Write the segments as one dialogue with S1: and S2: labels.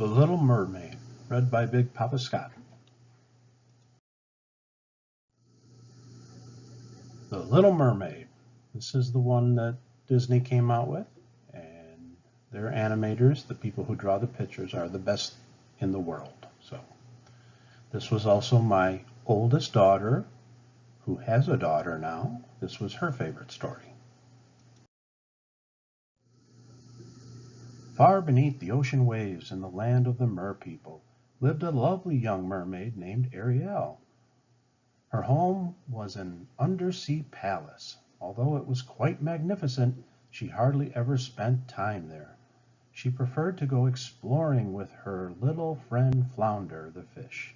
S1: The Little Mermaid, read by Big Papa Scott. The Little Mermaid. This is the one that Disney came out with, and their animators, the people who draw the pictures, are the best in the world. So this was also my oldest daughter, who has a daughter now. This was her favorite story. Far beneath the ocean waves in the land of the mer people lived a lovely young mermaid named Ariel. Her home was an undersea palace. Although it was quite magnificent, she hardly ever spent time there. She preferred to go exploring with her little friend Flounder the fish.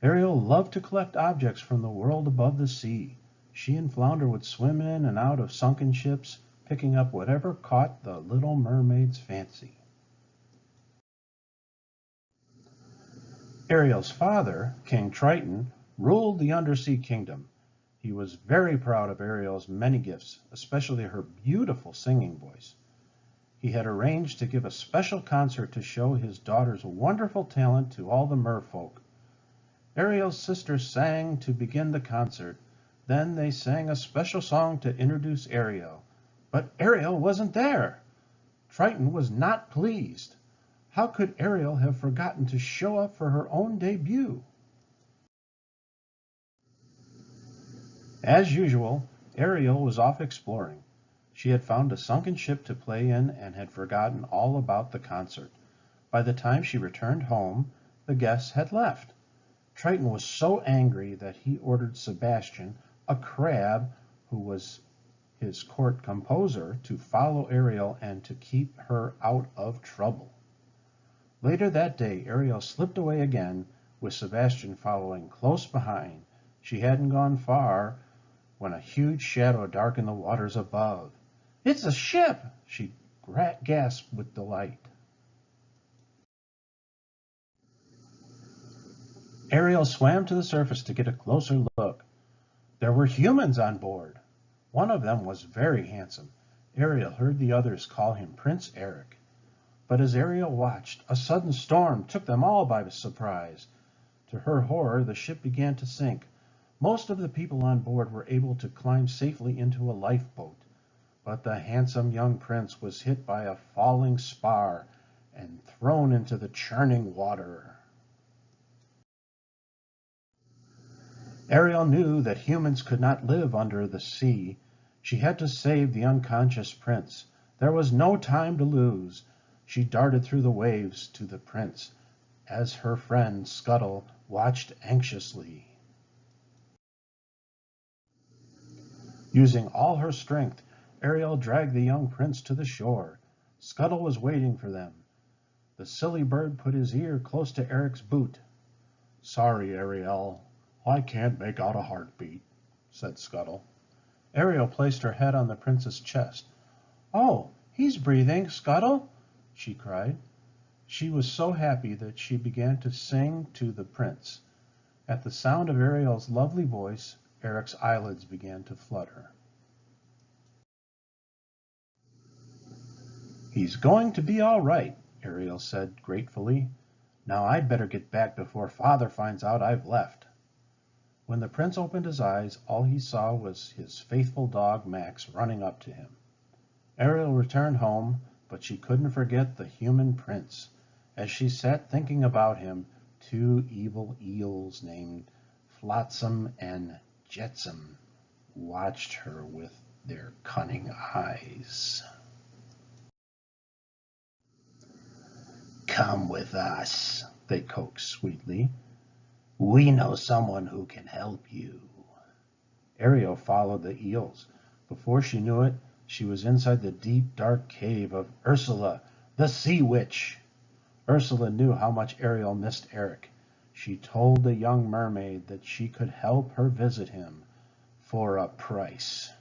S1: Ariel loved to collect objects from the world above the sea. She and Flounder would swim in and out of sunken ships, picking up whatever caught the little mermaid's fancy. Ariel's father, King Triton, ruled the undersea kingdom. He was very proud of Ariel's many gifts, especially her beautiful singing voice. He had arranged to give a special concert to show his daughter's wonderful talent to all the merfolk. Ariel's sisters sang to begin the concert. Then they sang a special song to introduce Ariel. But Ariel wasn't there. Triton was not pleased. How could Ariel have forgotten to show up for her own debut? As usual, Ariel was off exploring. She had found a sunken ship to play in and had forgotten all about the concert. By the time she returned home, the guests had left. Triton was so angry that he ordered Sebastian, a crab who was his court composer, to follow Ariel and to keep her out of trouble. Later that day, Ariel slipped away again, with Sebastian following close behind. She hadn't gone far when a huge shadow darkened the waters above. "It's a ship!" she gasped with delight. Ariel swam to the surface to get a closer look. There were humans on board. One of them was very handsome. Ariel heard the others call him Prince Eric. But as Ariel watched, a sudden storm took them all by surprise. To her horror, the ship began to sink. Most of the people on board were able to climb safely into a lifeboat, but the handsome young prince was hit by a falling spar and thrown into the churning water. Ariel knew that humans could not live under the sea. She had to save the unconscious prince. There was no time to lose. She darted through the waves to the prince, as her friend Scuttle watched anxiously. Using all her strength, Ariel dragged the young prince to the shore. Scuttle was waiting for them. The silly bird put his ear close to Eric's boot. "Sorry, Ariel, I can't make out a heartbeat," said Scuttle. Ariel placed her head on the prince's chest. "Oh, he's breathing, Scuttle!" she cried. She was so happy that she began to sing to the prince. At the sound of Ariel's lovely voice, Eric's eyelids began to flutter. "He's going to be all right," Ariel said gratefully. "Now I'd better get back before Father finds out I've left." When the prince opened his eyes, all he saw was his faithful dog Max running up to him. Ariel returned home, but she couldn't forget the human prince. As she sat thinking about him, two evil eels named Flotsam and Jetsam watched her with their cunning eyes. "Come with us," they coaxed sweetly. "We know someone who can help you." Ariel followed the eels. Before she knew it, she was inside the deep, dark cave of Ursula, the sea witch. Ursula knew how much Ariel missed Eric. She told the young mermaid that she could help her visit him for a price.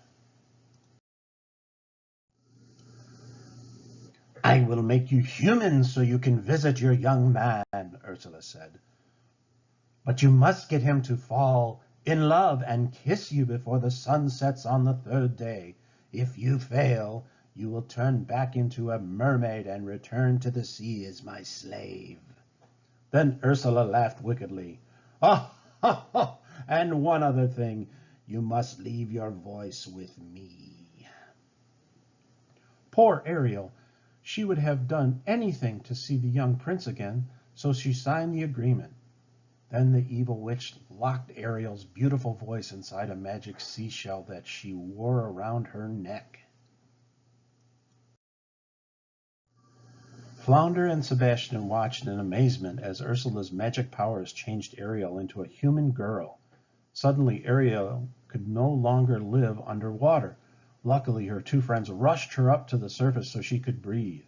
S1: "I will make you human so you can visit your young man," Ursula said. "But you must get him to fall in love and kiss you before the sun sets on the third day. If you fail, You will turn back into a mermaid and return to the sea as my slave." Then Ursula laughed wickedly. "Oh, ha, ha, and one other thing. You must leave your voice with me." Poor Ariel! She would have done anything to see the young prince again, so she signed the agreement. Then the evil witch locked Ariel's beautiful voice inside a magic seashell that she wore around her neck. Flounder and Sebastian watched in amazement as Ursula's magic powers changed Ariel into a human girl. Suddenly, Ariel could no longer live underwater. Luckily, her two friends rushed her up to the surface so she could breathe.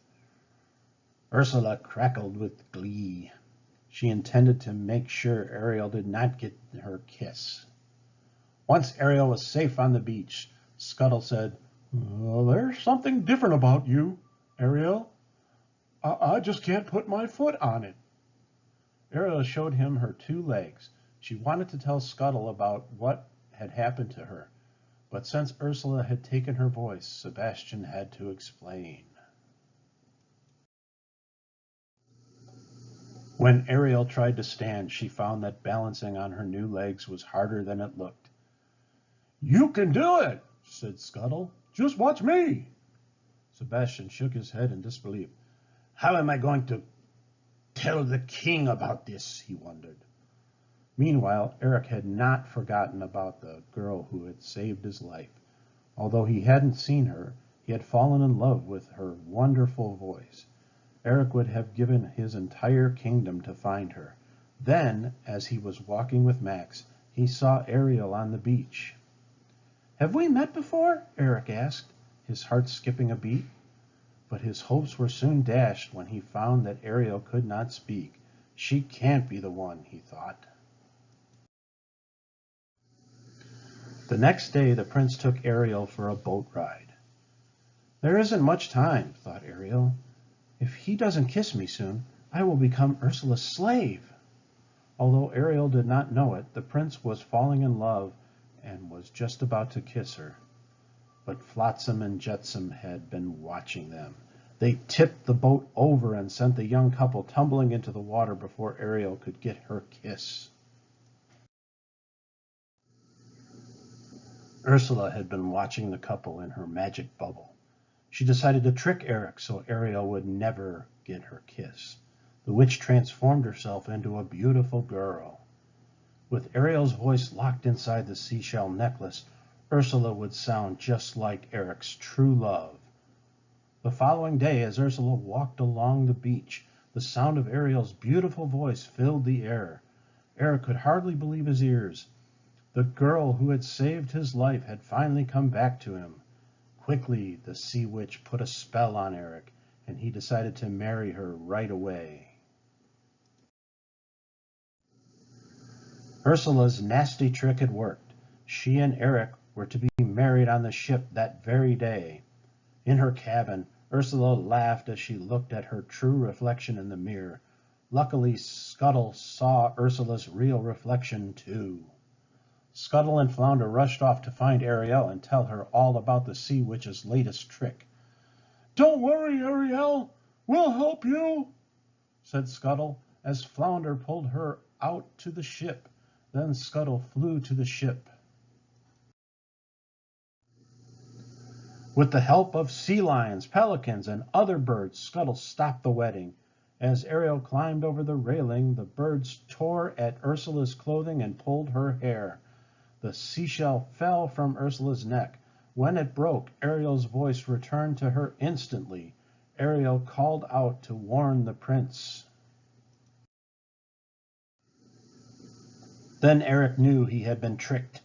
S1: Ursula crackled with glee. She intended to make sure Ariel did not get her kiss. Once Ariel was safe on the beach, Scuttle said, "There's something different about you, Ariel. I just can't put my foot on it." Ariel showed him her two legs. She wanted to tell Scuttle about what had happened to her, but since Ursula had taken her voice, Sebastian had to explain. When Ariel tried to stand, she found that balancing on her new legs was harder than it looked. "You can do it," said Scuttle. "Just watch me." Sebastian shook his head in disbelief. "How am I going to tell the king about this?" he wondered. Meanwhile, Eric had not forgotten about the girl who had saved his life. Although he hadn't seen her, he had fallen in love with her wonderful voice. Eric would have given his entire kingdom to find her. Then, as he was walking with Max, he saw Ariel on the beach. "Have we met before?" Eric asked, his heart skipping a beat. But his hopes were soon dashed when he found that Ariel could not speak. "She can't be the one," he thought. The next day the prince took Ariel for a boat ride. "There isn't much time," thought Ariel. "If he doesn't kiss me soon, I will become Ursula's slave." Although Ariel did not know it, the prince was falling in love and was just about to kiss her. But Flotsam and Jetsam had been watching them. They tipped the boat over and sent the young couple tumbling into the water before Ariel could get her kiss. Ursula had been watching the couple in her magic bubble. She decided to trick Eric so Ariel would never get her kiss. The witch transformed herself into a beautiful girl. With Ariel's voice locked inside the seashell necklace, Ursula would sound just like Eric's true love. The following day, as Ursula walked along the beach, the sound of Ariel's beautiful voice filled the air. Eric could hardly believe his ears. The girl who had saved his life had finally come back to him. Quickly, the sea witch put a spell on Eric, and he decided to marry her right away. Ursula's nasty trick had worked. She and Eric were to be married on the ship that very day. In her cabin, Ursula laughed as she looked at her true reflection in the mirror. Luckily, Scuttle saw Ursula's real reflection too. Scuttle and Flounder rushed off to find Ariel and tell her all about the sea witch's latest trick. "Don't worry, Ariel, we'll help you," said Scuttle, as Flounder pulled her out to the ship. Then Scuttle flew to the ship. With the help of sea lions, pelicans, and other birds, Scuttle stopped the wedding. As Ariel climbed over the railing, the birds tore at Ursula's clothing and pulled her hair. The seashell fell from Ursula's neck. When it broke, Ariel's voice returned to her instantly. Ariel called out to warn the prince. Then Eric knew he had been tricked.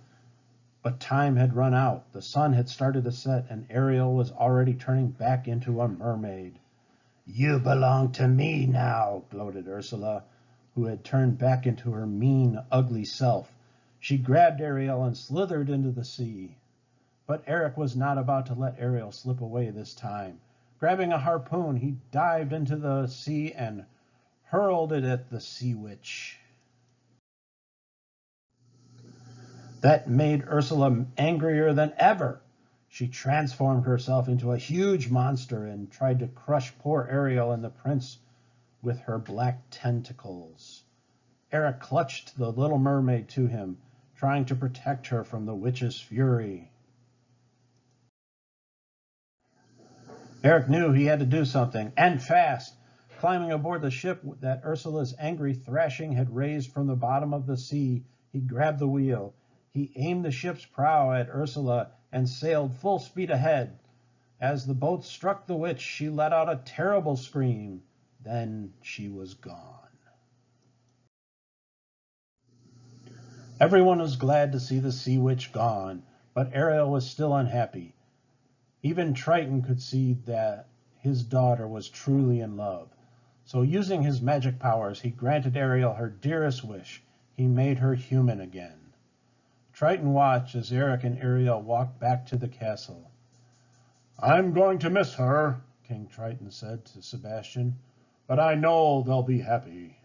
S1: But time had run out. The sun had started to set, and Ariel was already turning back into a mermaid. "You belong to me now," gloated Ursula, who had turned back into her mean, ugly self. She grabbed Ariel and slithered into the sea. But Eric was not about to let Ariel slip away this time. Grabbing a harpoon, he dived into the sea and hurled it at the sea witch. That made Ursula angrier than ever. She transformed herself into a huge monster and tried to crush poor Ariel and the prince with her black tentacles. Eric clutched the Little Mermaid to him, trying to protect her from the witch's fury. Eric knew he had to do something, and fast. Climbing aboard the ship that Ursula's angry thrashing had raised from the bottom of the sea, he grabbed the wheel. He aimed the ship's prow at Ursula and sailed full speed ahead. As the boat struck the witch, she let out a terrible scream. Then she was gone. Everyone was glad to see the sea witch gone, but Ariel was still unhappy. Even Triton could see that his daughter was truly in love. So using his magic powers, he granted Ariel her dearest wish. He made her human again. Triton watched as Eric and Ariel walked back to the castle. "I'm going to miss her," King Triton said to Sebastian, "but I know they'll be happy."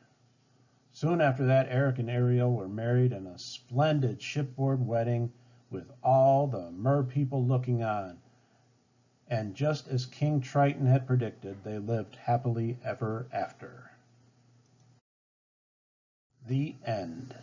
S1: Soon after that, Eric and Ariel were married in a splendid shipboard wedding with all the mer people looking on. And just as King Triton had predicted, they lived happily ever after. The end.